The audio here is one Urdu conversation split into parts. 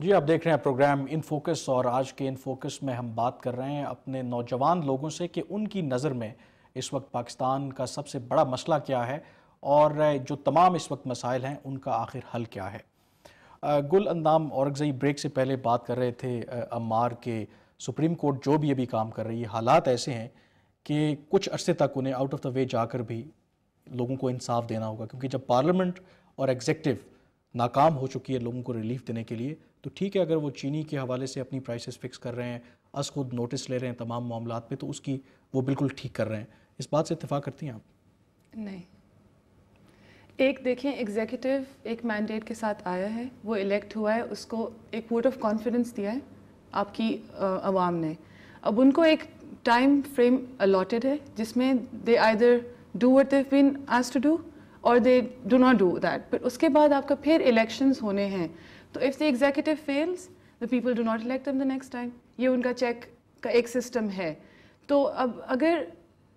جی آپ دیکھ رہے ہیں پروگرام ان فوکس، اور آج کے ان فوکس میں ہم بات کر رہے ہیں اپنے نوجوان لوگوں سے کہ ان کی نظر میں اس وقت پاکستان کا سب سے بڑا مسئلہ کیا ہے اور جو تمام اس وقت مسائل ہیں ان کا آخر حل کیا ہے۔ گل اندام اورکزئی بریک سے پہلے بات کر رہے تھے عمار کے سپریم کورٹ جو بھی ابھی کام کر رہی ہے، حالات ایسے ہیں کہ کچھ عرصے تک انہیں آؤٹ آف دا وے جا کر بھی لوگوں کو انصاف دینا ہوگا، کیونکہ جب پارلیمنٹ اور ایگزیکٹو ناکام ہو چکی ہے لوگوں کو ریلیف دینے کے لیے، تو ٹھیک ہے اگر وہ چینی کے حوالے سے اپنی پرائسز فکس کر رہے ہیں، از خود نوٹس لے رہے ہیں تمام معاملات پہ، تو اس کی وہ بالکل ٹھیک کر رہے ہیں۔ اس بات سے اتفاق کرتی ہیں آپ؟ نہیں، ایک دیکھیں ایگزیکٹو ایک مینڈیٹ کے ساتھ آیا ہے، وہ الیکٹ ہوا ہے، اس کو ایک ووٹ آف کانفیڈنس دیا ہے آپ کی عوام نے۔ اب ان کو ایک ٹائم فریم الاٹڈ ہے جس میں they either do what they've been asked to do اور they do not do that, but اس کے بعد آپ کا پھر الیکشنز ہونے ہیں، تو if the executive fails the people do not elect them the next time۔ یہ ان کا چیک کا ایک سسٹم ہے۔ تو اب اگر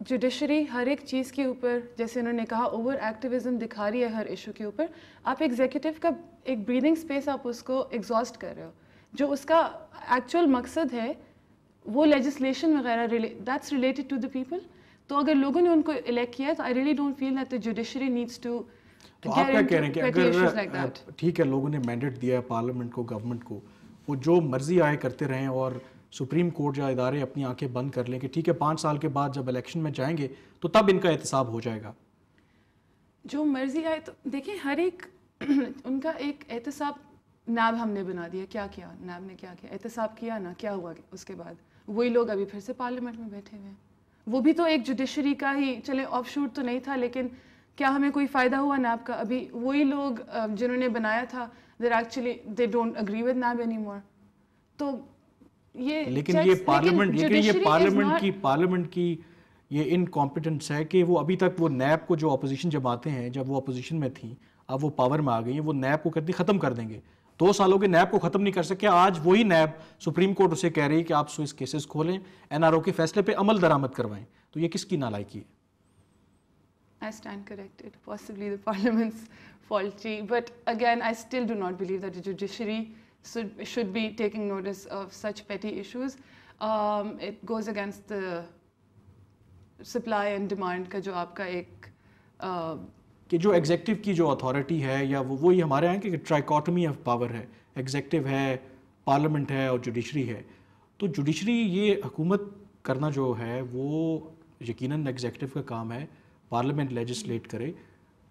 جوڈیشری ہر ایک چیز کے اوپر، جیسے انہوں نے کہا اوور ایکٹیویزم دکھا رہی ہے ہر ایشو کے اوپر، آپ ایگزیکٹو کا ایک بریدنگ اسپیس آپ اس کو ایگزاسٹ کر رہے ہو، جو اس کا ایکچوئل مقصد ہے وہ لیجسلیشن وغیرہ that's related to the people. تو اگر لوگوں نے ان کو الیکٹ کیا ہے تو I really don't feel that the judiciary needs to. تو آپ کیا کہہ رہے ہیں کہ اگر ٹھیک ہے لوگوں نے مینڈیٹ دیا ہے پارلیمنٹ کو، گورنمنٹ کو، وہ جو مرضی آئے کرتے رہیں اور سپریم کورٹ یا ادارے اپنی آنکھیں بند کر لیں کہ ٹھیک ہے 5 سال کے بعد جب الیکشن میں جائیں گے تو تب ان کا احتساب ہو جائے گا؟ جو مرضی آئے تو دیکھیں ہر ایک ان کا ایک احتساب، نیب ہم نے بنا دیا، کیا کیا نیب نے، کیا کیا احتساب کیا نا، کیا ہوا اس کے بعد؟ وہی لوگ ابھی پھر سے پارلیمنٹ میں بیٹھے ہوئے ہیں، وہ بھی تو ایک جوڈیشری کا ہی، چلے آف شوٹ تو نہیں تھا لیکن کیا ہمیں کوئی فائدہ ہوا نیب کا؟ ابھی وہی لوگ جنہوں نے بنایا تھا they're actually they don't agree with NAB anymore۔ تو لیکن یہ پارلیمنٹ کی یہ انکمپیٹنس ہے کہ وہ ابھی تک وہ نیب کو، جو اپوزیشن جماعتیں ہیں جب وہ اپوزیشن میں تھیں اب وہ پاور میں آ گئی ہیں، وہ نیب کو کتنی ختم کر دیں گے، 2 سالوں کے نیب کو ختم نہیں کر سکے، آج وہی نیب سپریم کورٹ اسے کہہ رہی ہے کہ آپ سوئس کیسز کھولیں، NRO کے فیصلے پہ عمل درآمد کروائیں، تو یہ کس کی نالائکی ہے؟ I stand corrected, possibly the parliament's faulty, but again I still do not believe that the judiciary should be taking notice of such petty issues۔ It goes against the supply and demand کا جو آپ کا ایک کہ جو ایگزیکٹو کی جو اتھارٹی ہے یا وہی ہمارے یہاں کہ ٹرائیکاٹمی آف پاور ہے، ایگزیکٹو ہے، پارلیمنٹ ہے اور جوڈیشری ہے، تو جوڈیشری یہ حکومت کرنا جو ہے وہ یقیناً ایگزیکٹو کا کام ہے، پارلیمنٹ لیجسلیٹ کرے،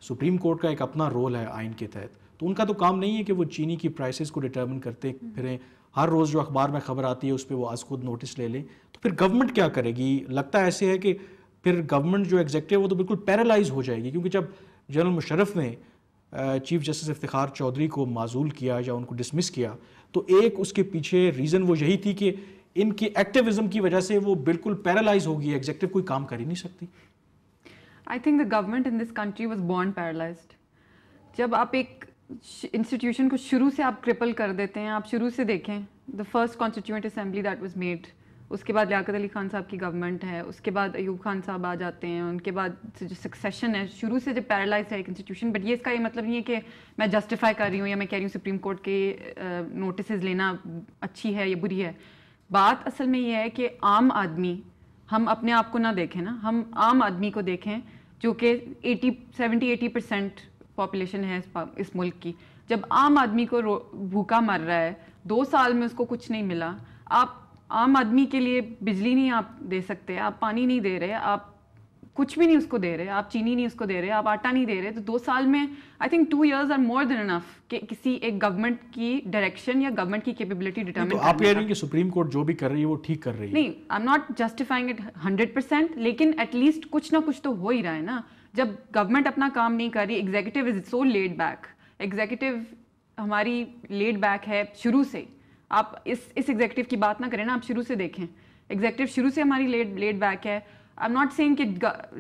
سپریم کورٹ کا ایک اپنا رول ہے آئین کے تحت، تو ان کا تو کام نہیں ہے کہ وہ چینی کی پرائسز کو ڈٹرمن کرتے پھریں، ہر روز جو اخبار میں خبر آتی ہے اس پہ وہ از خود نوٹس لے لیں، تو پھر گورنمنٹ کیا کرے گی؟ لگتا ہے ایسے ہے کہ پھر گورنمنٹ جو ایگزیکٹو وہ تو بالکل پیرالائز ہو جائے گی، کیونکہ جب جنرل مشرف نے چیف جسٹس افتخار چودھری کو معزول کیا یا ان کو ڈسمس کیا، تو ایک اس کے پیچھے ریزن وہ یہی تھی کہ ان کی ایکٹیوزم کی وجہ سے وہ بالکل پیرالائز ہوگی، ایگزیکٹو کوئی کام کر ہی نہیں سکتی۔ I think the government in this country was born paralyzed۔ جب آپ ایک انسٹیٹیوشن کو شروع سے آپ کرپل کر دیتے ہیں، آپ شروع سے دیکھیں the first constituent assembly that was made، اس کے بعد لیاقت علی خان صاحب کی گورنمنٹ ہے، اس کے بعد ایوب خان صاحب آ جاتے ہیں، ان کے بعد جو سکسیشن ہے، شروع سے جب پیرالائز ہے ایک انسٹیٹیوشن، بٹ یہ اس کا یہ مطلب نہیں ہے کہ میں جسٹیفائی کر رہی ہوں یا میں کہہ رہی ہوں سپریم کورٹ کے نوٹسز لینا اچھی ہے یا بری ہے۔ بات اصل میں یہ ہے کہ عام آدمی، ہم اپنے آپ کو نہ دیکھیں نا، ہم عام آدمی کو دیکھیں جو کہ 70-80% پاپولیشن ہے اس ملک کی۔ جب عام آدمی کو بھوکا مر رہا ہے، 2 سال میں اس کو کچھ نہیں ملا، آپ عام آدمی کے لیے بجلی نہیں آپ دے سکتے، آپ پانی نہیں دے رہے، آپ کچھ بھی نہیں اس کو دے رہے، آپ چینی نہیں اس کو دے رہے، آپ آٹا نہیں دے رہے، تو 2 سال میں I think 2 years are more than enough کہ کسی ایک گورنمنٹ کی ڈائریکشن یا گورنمنٹ کی کیپیبلٹی ڈٹرمن کرنے کا۔ آپ کہہ رہی ہیں کہ سپریم کورٹ جو بھی کر رہی ہے وہ ٹھیک کر رہی ہے؟ نہیں، I am not justifying it 100%، لیکن ایٹ لیسٹ کچھ نہ کچھ تو ہو ہی رہا ہے نا۔ جب گورنمنٹ اپنا کام نہیں کر رہی، ایگزیکٹو از سو لیڈ بیک، ایگزیکٹو ہماری لیڈ بیک ہے شروع سے۔ آپ اس ایگزیکٹو کی بات نہ کریں نا، آپ شروع سے دیکھیں، ایگزیکٹو شروع سے ہماری لیڈ بیک ہے۔ آئی ایم ناٹ سیئنگ کہ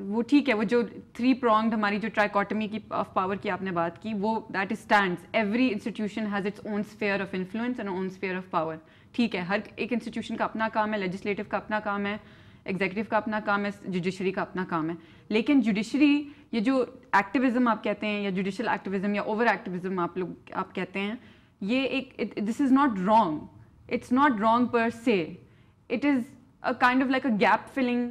وہ ٹھیک ہے، وہ جو 3 pronged ہماری جو ٹرائیکاٹمی کی آف پاور کی آپ نے بات کی، وہ that stands, every institution has its own sphere of influence and own sphere of power, ٹھیک ہے، ہر ایک انسٹیٹیوشن کا اپنا کام ہے، لیجسلیٹو کا اپنا کام ہے، ایگزیکٹو کا اپنا کام ہے، جوڈیشری کا اپنا کام ہے، لیکن جوڈیشری یہ جو ایکٹیوزم آپ کہتے ہیں یا جوڈیشل ایکٹیوزم یا اوور ایکٹیوزم آپ کہتے ہیں، یہ ایک this is not wrong, it's not wrong per se, it is a kind of like a gap filling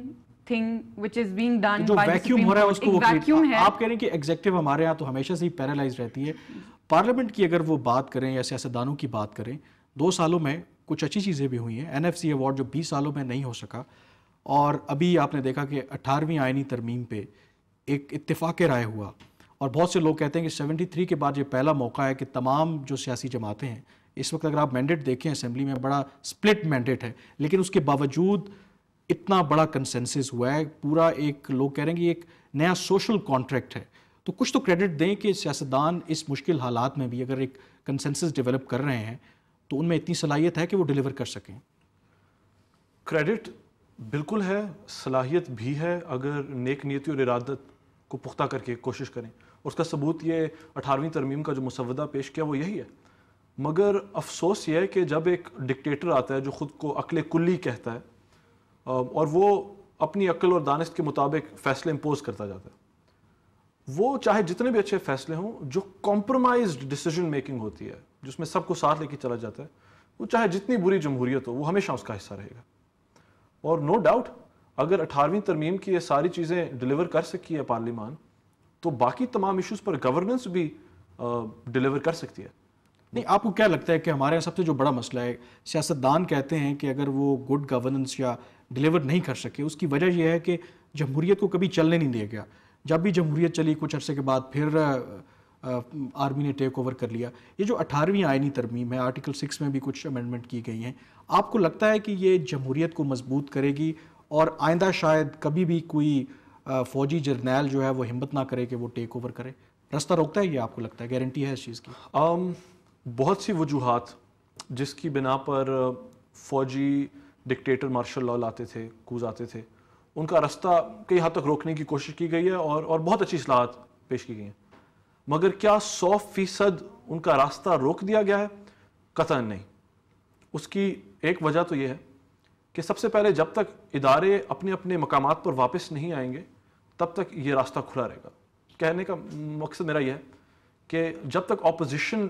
thing which is being done جو by the ویکیوم Supreme ہو رہا ہے Court. اس کو vacuum ہے. آپ کہہ رہے ہیں کہ ایگزیکٹو ہمارے یہاں تو ہمیشہ سے ہی پیرالائز رہتی ہے. پارلیمنٹ کی اگر وہ بات کریں یا سیاستدانوں کی بات کریں, 2 سالوں میں کچھ اچھی چیزیں بھی ہوئی ہیں. NFC ایوارڈ جو 20 سالوں میں نہیں ہو سکا, اور ابھی آپ نے دیکھا کہ 18ویں آئینی ترمیم پہ ایک اتفاق رائے ہوا, اور بہت سے لوگ کہتے ہیں کہ 73 کے بعد یہ پہلا موقع ہے کہ تمام جو سیاسی جماعتیں ہیں, اس وقت اگر آپ مینڈیٹ دیکھیں اسمبلی میں بڑا سپلٹ مینڈیٹ ہے, لیکن اس کے باوجود اتنا بڑا کنسنسس ہوا ہے. پورا ایک لوگ کہہ رہے ہیں کہ ایک نیا سوشل کانٹریکٹ ہے. تو کچھ تو کریڈٹ دیں کہ سیاستدان اس مشکل حالات میں بھی اگر ایک کنسنسس ڈیولپ کر رہے ہیں تو ان میں اتنی صلاحیت ہے کہ وہ ڈیلیور کر سکیں. کریڈٹ بالکل ہے, صلاحیت بھی ہے اگر نیک نیتی اور ارادت کو پختہ کر کے کوشش کریں. اس کا ثبوت یہ 18ویں ترمیم کا جو مسودہ پیش کیا وہ یہی ہے. مگر افسوس یہ ہے کہ جب ایک ڈکٹیٹر آتا ہے جو خود کو عقل کلی کہتا ہے اور وہ اپنی عقل اور دانست کے مطابق فیصلے امپوز کرتا جاتا ہے, وہ چاہے جتنے بھی اچھے فیصلے ہوں, جو کمپرومائزڈ ڈیسیجن میکنگ ہوتی ہے جس میں سب کو ساتھ لے کے چلا جاتا ہے, وہ چاہے جتنی بری جمہوریت ہو وہ ہمیشہ اس کا حصہ رہے گا. اور نو ڈاؤٹ اگر 18ویں ترمیم کی یہ ساری چیزیں ڈیلیور کر سکی ہے پارلیمان, تو باقی تمام ایشوز پر گورننس بھی ڈیلیور کر سکتی ہے. نہیں, آپ کو کیا لگتا ہے کہ ہمارے یہاں سب سے جو بڑا مسئلہ ہے, سیاستدان کہتے ہیں کہ اگر وہ گڈ گورننس یا ڈیلیور نہیں کر سکے, اس کی وجہ یہ ہے کہ جمہوریت کو کبھی چلنے نہیں دیا گیا. جب بھی جمہوریت چلی کچھ عرصے کے بعد پھر آرمی نے ٹیک اوور کر لیا. یہ جو 18ویں آئینی ترمیم ہے, آرٹیکل 6 میں بھی کچھ امینڈمنٹ کی گئی ہیں, آپ کو لگتا ہے کہ یہ جمہوریت کو مضبوط کرے گی اور آئندہ شاید کبھی بھی کوئی فوجی جرنیل جو ہے وہ ہمت نہ کرے کہ وہ ٹیک اوور کرے؟ رستہ روکتا ہے یہ, آپ کو لگتا ہے گارنٹی ہے اس چیز کی؟ بہت سی وجوہات جس کی بنا پر فوجی ڈکٹیٹر مارشل لاء لاتے تھے, کوز آتے تھے, ان کا راستہ کئی حد تک روکنے کی کوشش کی گئی ہے اور بہت اچھی اصلاحات پیش کی گئی ہیں. مگر کیا 100% ان کا راستہ روک دیا گیا ہے؟ قطعاً نہیں. اس کی ایک وجہ تو یہ ہے کہ سب سے پہلے جب تک ادارے اپنے اپنے مقامات پر واپس نہیں آئیں گے تب تک یہ راستہ کھلا رہے گا. کہنے کا مقصد میرا یہ ہے کہ جب تک اپوزیشن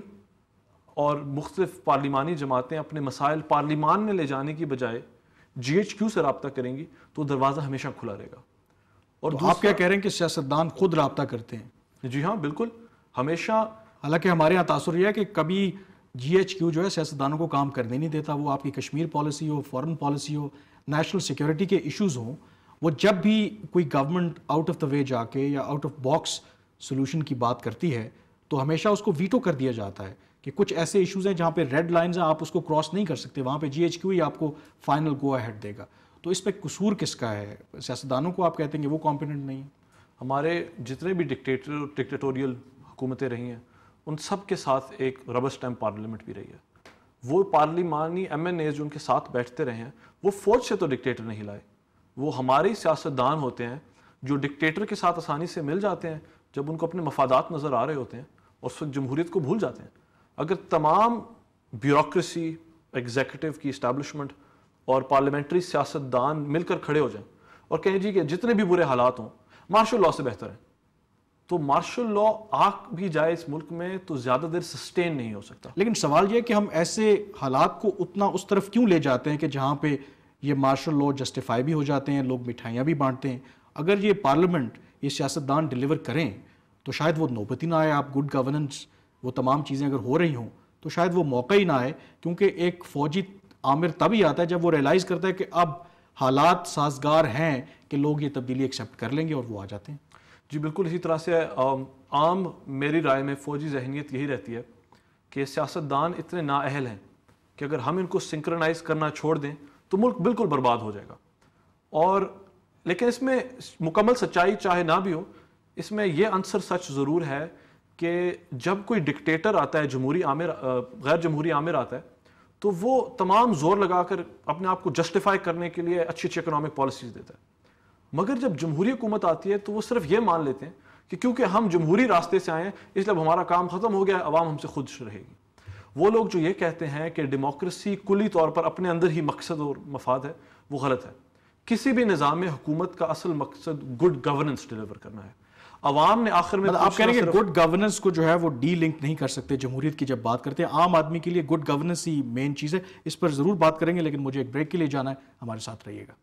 اور مختلف پارلیمانی جماعتیں اپنے مسائل پارلیمان میں لے جانے کی بجائے GHQ سے رابطہ کریں گی تو دروازہ ہمیشہ کھلا رہے گا. اور آپ کیا کہہ رہے ہیں کہ سیاستدان خود رابطہ کرتے ہیں؟ جی ہاں بالکل, ہمیشہ. حالانکہ ہمارے یہاں تاثر یہ ہے کہ کبھی GHQ جو ہے سیاستدانوں کو کام کرنے نہیں دیتا. وہ آپ کی کشمیر پالیسی ہو, فورن پالیسی ہو, نیشنل سیکیورٹی کے ایشوز ہوں, وہ جب بھی کوئی گورنمنٹ آؤٹ آف دا وے جا کے یا آؤٹ آف باکس سولوشن کی بات کرتی ہے تو ہمیشہ اس کو ویٹو کر دیا جاتا ہے کہ کچھ ایسے ایشوز ہیں جہاں پہ ریڈ لائنز ہیں, آپ اس کو کراس نہیں کر سکتے, وہاں پہ GHQ ہی آپ کو فائنل گو اہیڈ دے گا. تو اس پہ قصور کس کا ہے؟ سیاستدانوں کو آپ کہتے ہیں کہ وہ کمپیٹنٹ نہیں ہیں؟ ہمارے جتنے بھی ڈکٹیٹوریل حکومتیں رہی ہیں ان سب کے ساتھ ایک ربر اسٹیمپ پارلیمنٹ بھی رہی ہے. وہ پارلیمانی MNAs جو ان کے ساتھ بیٹھتے رہے ہیں وہ فوج سے تو ڈکٹیٹر نہیں لائے, وہ ہمارے سیاستدان ہوتے ہیں جو ڈکٹیٹر کے ساتھ آسانی سے مل جاتے ہیں جب ان کو اپنے مفادات نظر آ رہے ہوتے ہیں اور اس وقت جمہوریت کو بھول جاتے ہیں. اگر تمام بیوروکریسی, ایگزیکٹو کی اسٹیبلشمنٹ اور پارلیمنٹری سیاستدان مل کر کھڑے ہو جائیں اور کہیں جی کہ جتنے بھی برے حالات ہوں مارشل لاء سے بہتر ہے, تو مارشل لاء آ بھی جائے اس ملک میں تو زیادہ دیر سسٹین نہیں ہو سکتا. لیکن سوال یہ ہے کہ ہم ایسے حالات کو اتنا اس طرف کیوں لے جاتے ہیں کہ جہاں پہ یہ مارشل لاء جسٹیفائی بھی ہو جاتے ہیں, لوگ مٹھائیاں بھی بانٹتے ہیں. اگر یہ پارلیمنٹ, یہ سیاستدان ڈیلیور کریں تو شاید وہ نوبت ہی نہ آئے. آپ گڈ گورننس, وہ تمام چیزیں اگر ہو رہی ہوں تو شاید وہ موقع ہی نہ آئے, کیونکہ ایک فوجی عامر تب ہی آتا ہے جب وہ ریئلائز کرتا ہے کہ اب حالات سازگار ہیں کہ لوگ یہ تبدیلی ایکسیپٹ کر لیں گے, اور وہ آ جاتے ہیں. جی بالکل اسی طرح سے عام میری رائے میں فوجی ذہنیت یہی رہتی ہے کہ سیاستدان اتنے نااہل ہیں کہ اگر ہم ان کو سنکرنائز کرنا چھوڑ دیں تو ملک بالکل برباد ہو جائے گا. اور لیکن اس میں مکمل سچائی چاہے نہ بھی ہو, اس میں یہ عنصر سچ ضرور ہے کہ جب کوئی ڈکٹیٹر آتا ہے, جمہوری آمر, غیر جمہوری آمر آتا ہے, تو وہ تمام زور لگا کر اپنے آپ کو جسٹیفائی کرنے کے لیے اچھی اچھی اکنامک پالیسیز دیتا ہے. مگر جب جمہوری حکومت آتی ہے تو وہ صرف یہ مان لیتے ہیں کہ کیونکہ ہم جمہوری راستے سے آئے ہیں اس لیے ہمارا کام ختم ہو گیا ہے, عوام ہم سے خود رہے گی. وہ لوگ جو یہ کہتے ہیں کہ ڈیموکریسی کلی طور پر اپنے اندر ہی مقصد اور مفاد ہے, وہ غلط ہے. کسی بھی نظام حکومت کا اصل مقصد گڈ گورننس ڈیلیور کرنا ہے. عوام نے آخر میں آپ کہہ رہے ہیں کہ گڈ گورننس کو جو ہے وہ ڈی لنک نہیں کر سکتے جمہوریت کی جب بات کرتے ہیں. عام آدمی کے لیے گڈ گورننس ہی مین چیز ہے. اس پر ضرور بات کریں گے لیکن مجھے ایک بریک کے لیے جانا ہے. ہمارے ساتھ رہیے گا.